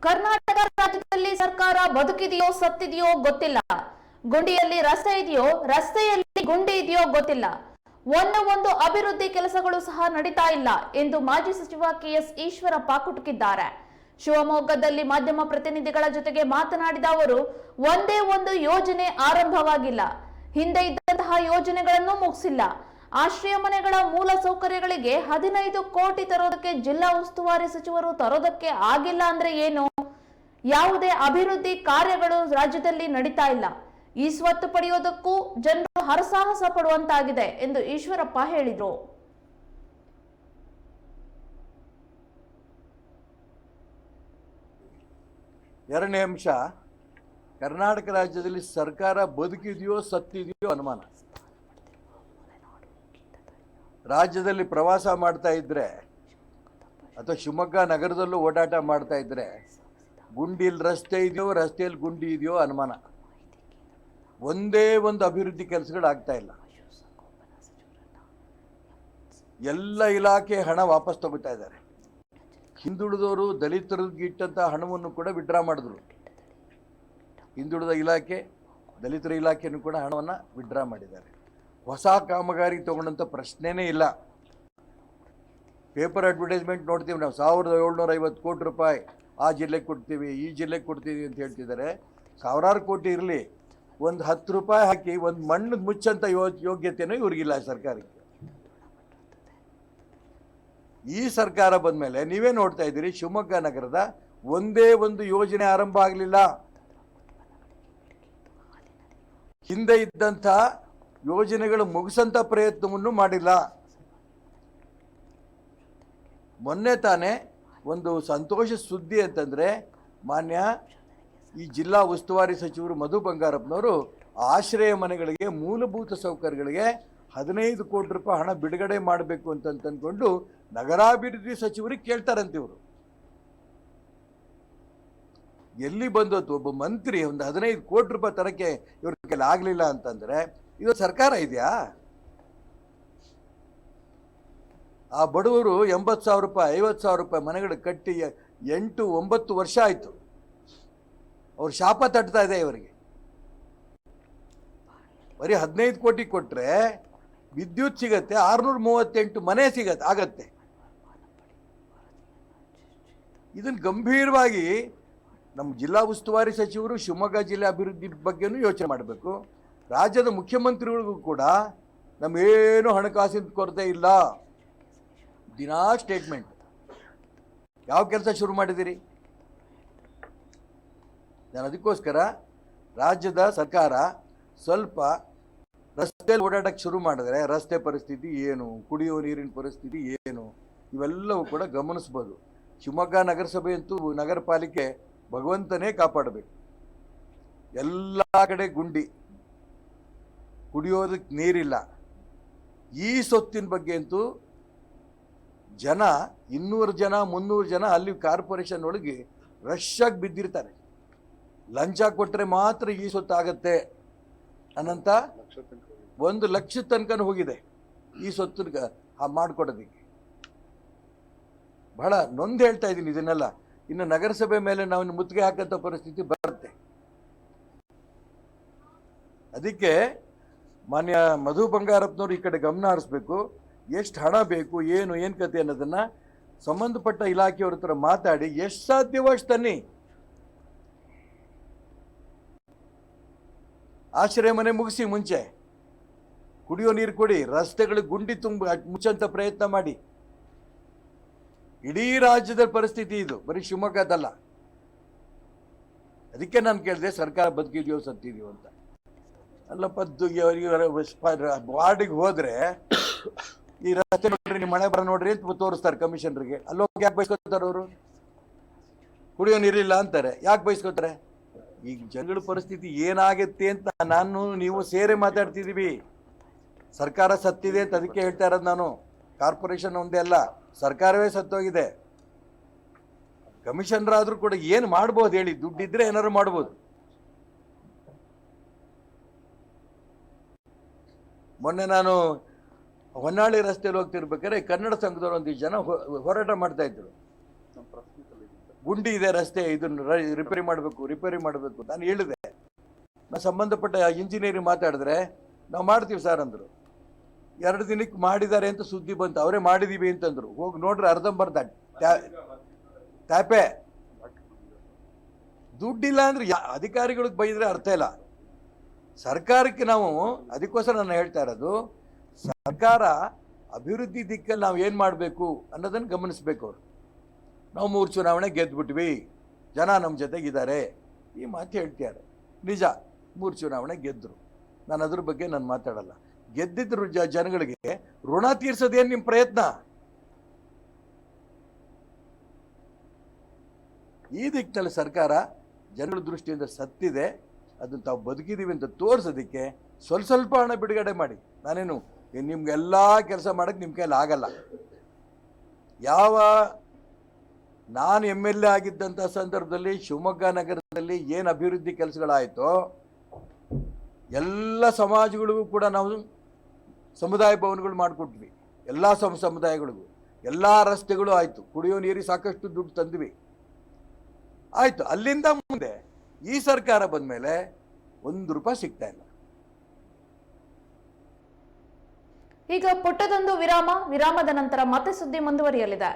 ಕರ್ನಾಟಕ ರಾಜ್ಯದಲ್ಲಿ ಸರ್ಕಾರ ಬದುಕಿದೆಯೋ ಸತ್ತಿದೆಯೋ ಗೊತ್ತಿಲ್ಲ. ಗುಂಡಿಯಲ್ಲಿ ರಸ್ತೆ ಇದೆಯೋ, ರಸ್ತೆಯಲ್ಲಿ ಗುಂಡಿ ಇದೆಯೋ ಗೊತ್ತಿಲ್ಲ. ಒಂದು ಅಭಿವೃದ್ಧಿ ಕೆಲಸಗಳು ಸಹ ನಡೀತಾ ಇಲ್ಲ ಎಂದು ಮಾಜಿ ಸಚಿವ ಕೆಎಸ್ ಈಶ್ವರಪ್ಪ ಕುಟುಕಿದ್ದಾರೆ. ಶಿವಮೊಗ್ಗದಲ್ಲಿ ಮಾಧ್ಯಮ ಪ್ರತಿನಿಧಿಗಳ ಜೊತೆಗೆ ಮಾತನಾಡಿದ ಅವರು, ಒಂದೇ ಒಂದು ಯೋಜನೆ ಆರಂಭವಾಗಿಲ್ಲ, ಹಿಂದೆ ಇದ್ದಂತಹ ಯೋಜನೆಗಳನ್ನು ಮುಗಿಸಿಲ್ಲ. ಆಶ್ರಯ ಮನೆಗಳ ಮೂಲ ಸೌಕರ್ಯಗಳಿಗೆ 15 ಕೋಟಿ ತರೋದಕ್ಕೆ ಜಿಲ್ಲಾ ಉಸ್ತುವಾರಿ ಸಚಿವರು ತರೋದಕ್ಕೆ ಆಗಿಲ್ಲ ಅಂದ್ರೆ ಏನು? ಯಾವುದೇ ಅಭಿವೃದ್ಧಿ ಕಾರ್ಯಗಳು ರಾಜ್ಯದಲ್ಲಿ ನಡೀತಾ ಇಲ್ಲ. ಈ ಸ್ವತ್ತು ಪಡೆಯೋದಕ್ಕೂ ಜನರು ಹರಸಾಹಸ ಪಡುವಂತಾಗಿದೆ ಎಂದು ಈಶ್ವರಪ್ಪ ಹೇಳಿದರು. ಎರಡನೇ ಅಂಶ, ಕರ್ನಾಟಕ ರಾಜ್ಯದಲ್ಲಿ ಸರ್ಕಾರ ಬದುಕಿದೆಯೋ ಸತ್ತಿದೆಯೋ ಅನುಮಾನ. ರಾಜ್ಯದಲ್ಲಿ ಪ್ರವಾಸ ಮಾಡ್ತಾ ಇದ್ರೆ ಅಥವಾ ಶಿವಮೊಗ್ಗ ನಗರದಲ್ಲೂ ಓಡಾಟ ಮಾಡ್ತಾ ಇದ್ರೆ ಗುಂಡಿಯಲ್ಲಿ ರಸ್ತೆ ಇದೆಯೋ, ರಸ್ತೆಯಲ್ಲಿ ಗುಂಡಿ ಇದೆಯೋ ಅನುಮಾನ. ಒಂದೇ ಒಂದು ಅಭಿವೃದ್ಧಿ ಕೆಲಸಗಳು ಆಗ್ತಾ ಇಲ್ಲ. ಎಲ್ಲ ಇಲಾಖೆ ಹಣ ವಾಪಸ್ ತಗೋತಾ ಇದ್ದಾರೆ. ಹಿಂದುಳಿದವರು ದಲಿತರಿಗೆ ಇಟ್ಟಂತ ಹಣವನ್ನು ಕೂಡ ವಿಡ್ರಾ ಮಾಡಿದ್ರು. ಹಿಂದುಳಿದ ಇಲಾಖೆ, ದಲಿತರ ಇಲಾಖೆಯನ್ನು ಕೂಡ ಹಣವನ್ನು ವಿಡ್ರಾ ಮಾಡಿದ್ದಾರೆ. ಹೊಸ ಕಾಮಗಾರಿ ತಗೊಂಡಂಥ ಪ್ರಶ್ನೆನೇ ಇಲ್ಲ. ಪೇಪರ್ ಅಡ್ವರ್ಟೈಸ್ಮೆಂಟ್ ನೋಡ್ತೀವಿ ನಾವು, 1750 ಕೋಟಿ ರೂಪಾಯಿ ಆ ಜಿಲ್ಲೆಗೆ ಕೊಡ್ತೀವಿ, ಈ ಜಿಲ್ಲೆಗೆ ಕೊಡ್ತೀವಿ ಅಂತ ಹೇಳ್ತಿದ್ದಾರೆ. ಸಾವಿರಾರು ಕೋಟಿ ಇರಲಿ, ಒಂದು 10 ರೂಪಾಯಿ ಹಾಕಿ ಒಂದು ಮಣ್ಣು ಮುಚ್ಚಂಥ ಯೋಗ್ಯತೆಯೂ ಇವ್ರಿಗಿಲ್ಲ ಸರ್ಕಾರಕ್ಕೆ. ಈ ಸರ್ಕಾರ ಬಂದ ಮೇಲೆ ನೀವೇ ನೋಡ್ತಾ ಇದ್ದೀರಿ, ಶಿವಮೊಗ್ಗ ನಗರದ ಒಂದೇ ಒಂದು ಯೋಜನೆ ಆರಂಭ ಆಗಲಿಲ್ಲ. ಹಿಂದೆ ಇದ್ದಂಥ ಯೋಜನೆಗಳು ಮುಗಿಸಂತ ಪ್ರಯತ್ನವನ್ನು ಮಾಡಿಲ್ಲ. ಮೊನ್ನೆ ತಾನೇ ಒಂದು ಸಂತೋಷ ಸುದ್ದಿ ಅಂತಂದರೆ, ಮಾನ್ಯ ಈ ಜಿಲ್ಲಾ ಉಸ್ತುವಾರಿ ಸಚಿವರು ಮಧು ಬಂಗಾರಪ್ಪನವರು ಆಶ್ರಯ ಮನೆಗಳಿಗೆ, ಮೂಲಭೂತ ಸೌಕರ್ಯಗಳಿಗೆ 15 ಕೋಟಿ ರೂಪಾಯಿ ಹಣ ಬಿಡುಗಡೆ ಮಾಡಬೇಕು ಅಂತಂದ್ಕೊಂಡು ನಗರಾಭಿವೃದ್ಧಿ ಸಚಿವರಿಗೆ ಕೇಳ್ತಾರಂತೆ. ಇವರು ಎಲ್ಲಿ ಬಂದದ್ದು? ಒಬ್ಬ ಮಂತ್ರಿ ಒಂದು 15 ಕೋಟಿ ರೂಪಾಯಿ ತರಕ್ಕೆ ಇವ್ರ ಕೈಲಿ ಆಗಲಿಲ್ಲ ಅಂತಂದರೆ ಇದು ಸರ್ಕಾರ ಇದೆಯಾ? ಆ ಬಡವರು 80,000 ರೂಪಾಯಿ 50,000 ರೂಪಾಯಿ ಮನೆಗಳು ಕಟ್ಟಿ 8-9 ವರ್ಷ ಆಯಿತು. ಅವ್ರು ಶಾಪ ತಟ್ತಾ ಇದೆ ಇವರಿಗೆ. ಬರೀ 15 ಕೋಟಿ ಕೊಟ್ಟರೆ ವಿದ್ಯುತ್ ಸಿಗತ್ತೆ, 638 ಮನೆ ಆಗತ್ತೆ. ಇದನ್ನು ಗಂಭೀರವಾಗಿ ನಮ್ಮ ಜಿಲ್ಲಾ ಉಸ್ತುವಾರಿ ಸಚಿವರು ಶಿವಮೊಗ್ಗ ಜಿಲ್ಲೆ ಅಭಿವೃದ್ಧಿ ಬಗ್ಗೆನೂ ಯೋಚನೆ ಮಾಡಬೇಕು. ರಾಜ್ಯದ ಮುಖ್ಯಮಂತ್ರಿಗಳಿಗೂ ಕೂಡ ನಮಗೇನು ಹಣಕಾಸಿನ ಕೊರತೆ ಇಲ್ಲ. ದಿನಾ ಸ್ಟೇಟ್ಮೆಂಟ್. ಯಾವ ಕೆಲಸ ಶುರು ಮಾಡಿದ್ದೀರಿ? ನಾನು ಅದಕ್ಕೋಸ್ಕರ ರಾಜ್ಯದ ಸರ್ಕಾರ ಸ್ವಲ್ಪ ರಸ್ತೆಯಲ್ಲಿ ಓಡಾಟಕ್ಕೆ ಶುರು ಮಾಡಿದ್ರೆ ರಸ್ತೆ ಪರಿಸ್ಥಿತಿ ಏನು, ಕುಡಿಯುವ ನೀರಿನ ಪರಿಸ್ಥಿತಿ ಏನು, ಇವೆಲ್ಲವೂ ಕೂಡ ಗಮನಿಸ್ಬೋದು. ಶಿವಮೊಗ್ಗ ನಗರಸಭೆ ಅಂತೂ, ನಗರ ಪಾಲಿಕೆ ಭಗವಂತನೇ ಕಾಪಾಡಬೇಕು. ಎಲ್ಲ ಕಡೆ ಗುಂಡಿ, ಕುಡಿಯೋದಕ್ಕೆ ನೀರಿಲ್ಲ. ಈ ಸೊತ್ತಿನ ಬಗ್ಗೆ ಅಂತೂ ಜನ 200 ಜನ 300 ಜನ ಅಲ್ಲಿ ಕಾರ್ಪೊರೇಷನ್ ಒಳಗೆ ರಶ್ಶಾಗಿ ಬಿದ್ದಿರ್ತಾರೆ. ಲಂಚ ಕೊಟ್ಟರೆ ಮಾತ್ರ ಈ ಸೊತ್ತಾಗತ್ತೆ ಅನ್ನಂತ 1 ಲಕ್ಷ ತನಕ ಹೋಗಿದೆ ಈ ಸೊತ್ತು ಮಾಡಿಕೊಡೋದಕ್ಕೆ. ಬಹಳ ನೊಂದು ಹೇಳ್ತಾ ಇದ್ದೀನಿ ಇದನ್ನೆಲ್ಲ. ಇನ್ನು ನಗರಸಭೆ ಮೇಲೆ ನಾವು ಮುತ್ತಿಗೆ ಹಾಕಂಥ ಪರಿಸ್ಥಿತಿ ಬರುತ್ತೆ. ಅದಕ್ಕೆ ಮಾನ್ಯ ಮಧು ಬಂಗಾರಪ್ಪನವರು ಈ ಕಡೆ ಗಮನ ಹರಿಸ್ಬೇಕು. ಎಷ್ಟು ಹಣ ಬೇಕು, ಏನು ಕತೆ ಅನ್ನೋದನ್ನು ಸಂಬಂಧಪಟ್ಟ ಇಲಾಖೆಯವ್ರ ಹತ್ರ ಮಾತಾಡಿ ಎಷ್ಟು ಸಾಧ್ಯವೋ ಅಷ್ಟು ತನ್ನಿ. ಆಶ್ರಯ ಮನೆ ಮುಗಿಸಿ ಮುಂಚೆ ಕುಡಿಯೋ ನೀರು ಕೊಡಿ, ರಸ್ತೆಗಳಿಗೆ ಗುಂಡಿ ಮುಚ್ಚಂತ ಪ್ರಯತ್ನ ಮಾಡಿ. ಇಡೀ ರಾಜ್ಯದ ಪರಿಸ್ಥಿತಿ ಇದು, ಬರೀ ಶಿವಮೊಗ್ಗದಲ್ಲ. ಅದಕ್ಕೆ ನಾನು ಕೇಳಿದೆ ಸರ್ಕಾರ ಬದುಕಿದೆಯೋ ಸತ್ತಿದೆಯೋ ಅಂತ. ಅಲ್ಲಪ್ಪ, ವಾರ್ಡಿಗೆ ಹೋದ್ರೆ ಈ ರಸ್ತೆ ನೋಡ್ರಿ, ನಿಮ್ಮ ಮನೆ ಬರ ನೋಡ್ರಿ ಅಂತ ತೋರಿಸ್ತಾರೆ ಕಮಿಷನರ್ಗೆ. ಅಲ್ಲೋಗಿ ಯಾಕೆ ಬಯಸ್ಕೊತಾರೆ ಅವರು? ಕುಡಿಯೋ ನೀರಿಲ್ಲ ಅಂತಾರೆ. ಯಾಕೆ ಬಯಸ್ಕೊತಾರೆ? ಈಗ ಜನಗಳ ಪರಿಸ್ಥಿತಿ ಏನಾಗುತ್ತೆ ಅಂತ ನಾನು ನೀವು ಸೇರಿ ಮಾತಾಡ್ತಿದ್ದೀವಿ. ಸರ್ಕಾರ ಸತ್ತಿದೆ ಅಂತ ಅದಕ್ಕೆ ಹೇಳ್ತಾ ಇರೋದು ನಾನು. ಕಾರ್ಪೊರೇಷನ್ ಒಂದೇ ಅಲ್ಲ, ಸರ್ಕಾರವೇ ಸತ್ತೋಗಿದೆ. ಕಮಿಷನರ್ ಆದರೂ ಕೂಡ ಏನು ಮಾಡ್ಬೋದು ಹೇಳಿ? ದುಡ್ಡಿದ್ರೆ ಏನಾದ್ರು ಮಾಡ್ಬೋದು. ಮೊನ್ನೆ ನಾನು ಹೊನ್ನಾಳಿ ರಸ್ತೆಯಲ್ಲಿ ಹೋಗ್ತಿರ್ಬೇಕಾದ್ರೆ ಕನ್ನಡ ಸಂಘದವರು ಒಂದಿಷ್ಟು ಜನ ಹೋರಾಟ ಮಾಡ್ತಾ ಇದ್ರು. ಗುಂಡಿ ಇದೆ ರಸ್ತೆ, ಇದನ್ನು ರಿಪೇರಿ ಮಾಡಬೇಕು ನಾನು ಹೇಳಿದೆ. ನಾನು ಸಂಬಂಧಪಟ್ಟ ಇಂಜಿನಿಯರಿಂಗ್ ಮಾತಾಡಿದ್ರೆ ನಾವು ಮಾಡ್ತೀವಿ ಸರ್ ಅಂದರು. 2 ದಿನಕ್ಕೆ ಮಾಡಿದ್ದಾರೆ ಅಂತ ಸುದ್ದಿ ಬಂತು, ಅವರೇ ಮಾಡಿದೀವಿ ಅಂತಂದ್ರು. ಹೋಗಿ ನೋಡ್ರಿ ಅರ್ಧಂಬರ್ಧ ಟ್ಯಾಪೆ. ದುಡ್ಡಿಲ್ಲ ಅಂದ್ರೆ ಅಧಿಕಾರಿಗಳಿಗೆ ಬೈದ್ರೆ ಅರ್ಥ ಇಲ್ಲ. ಸರ್ಕಾರಕ್ಕೆ ನಾವು ಅದಕ್ಕೋಸ್ಕರ ನಾನು ಹೇಳ್ತಾ ಇರೋದು, ಸರ್ಕಾರ ಅಭಿವೃದ್ಧಿ ದಿಕ್ಕಲ್ಲಿ ನಾವು ಏನು ಮಾಡಬೇಕು ಅನ್ನೋದನ್ನು ಗಮನಿಸ್ಬೇಕು. ಅವರು ನಾವು 3 ಚುನಾವಣೆ ಗೆದ್ದುಬಿಟ್ವಿ, ಜನ ನಮ್ಮ ಜೊತೆಗಿದ್ದಾರೆ, ಈ ಮಾತು ಹೇಳ್ತಿದ್ದಾರೆ. ನಿಜ, 3 ಚುನಾವಣೆ ಗೆದ್ದರು, ನಾನು ಅದ್ರ ಬಗ್ಗೆ ನಾನು ಮಾತಾಡಲ್ಲ. ಗೆದ್ದಿದ್ರು ಜನಗಳಿಗೆ ಋಣ ತೀರ್ಸೋದೇನು ನಿಮ್ಮ ಪ್ರಯತ್ನ? ಈ ದಿಕ್ಕಿನಲ್ಲಿ ಸರ್ಕಾರ ಜನಗಳ ದೃಷ್ಟಿಯಿಂದ ಸತ್ತಿದೆ. ಅದನ್ನು ತಾವು ಬದುಕಿದ್ದೀವಿ ಅಂತ ತೋರಿಸೋದಕ್ಕೆ ಸ್ವಲ್ಪ ಹಣ ಬಿಡುಗಡೆ ಮಾಡಿ. ನಾನೇನು ನಿಮ್ಗೆಲ್ಲ ಕೆಲಸ ಮಾಡೋಕ್ಕೆ ನಿಮ್ಮ ಕೈಯಲ್ಲಿ ಆಗಲ್ಲ. ನಾನು MLA ಆಗಿದ್ದಂಥ ಸಂದರ್ಭದಲ್ಲಿ ಶಿವಮೊಗ್ಗ ನಗರದಲ್ಲಿ ಏನು ಅಭಿವೃದ್ಧಿ ಕೆಲಸಗಳಾಯಿತೋ ಎಲ್ಲ ಸಮಾಜಗಳಿಗೂ ಕೂಡ ನಾವು ಸಮುದಾಯ ಭವನಗಳು ಮಾಡಿಕೊಟ್ವಿ. ಎಲ್ಲ ಸಮುದಾಯಗಳಿಗೂ ಎಲ್ಲ ರಸ್ತೆಗಳು ಆಯಿತು, ಕುಡಿಯೋ ನೀರಿಗೆ ಸಾಕಷ್ಟು ದುಡ್ಡು ತಂದ್ವಿ, ಆಯಿತು. ಅಲ್ಲಿಂದ ಮುಂದೆ ಈ ಸರ್ಕಾರ ಬಂದ ಮೇಲೆ 1 ರೂಪಾಯಿ ಸಿಗ್ತಾ ಇಲ್ಲ. ಈಗ ಪುಟ್ಟದೊಂದು ವಿರಾಮದ ನಂತರ ಮತ್ತೆ ಸುದ್ದಿ ಮುಂದುವರಿಯಲಿದೆ.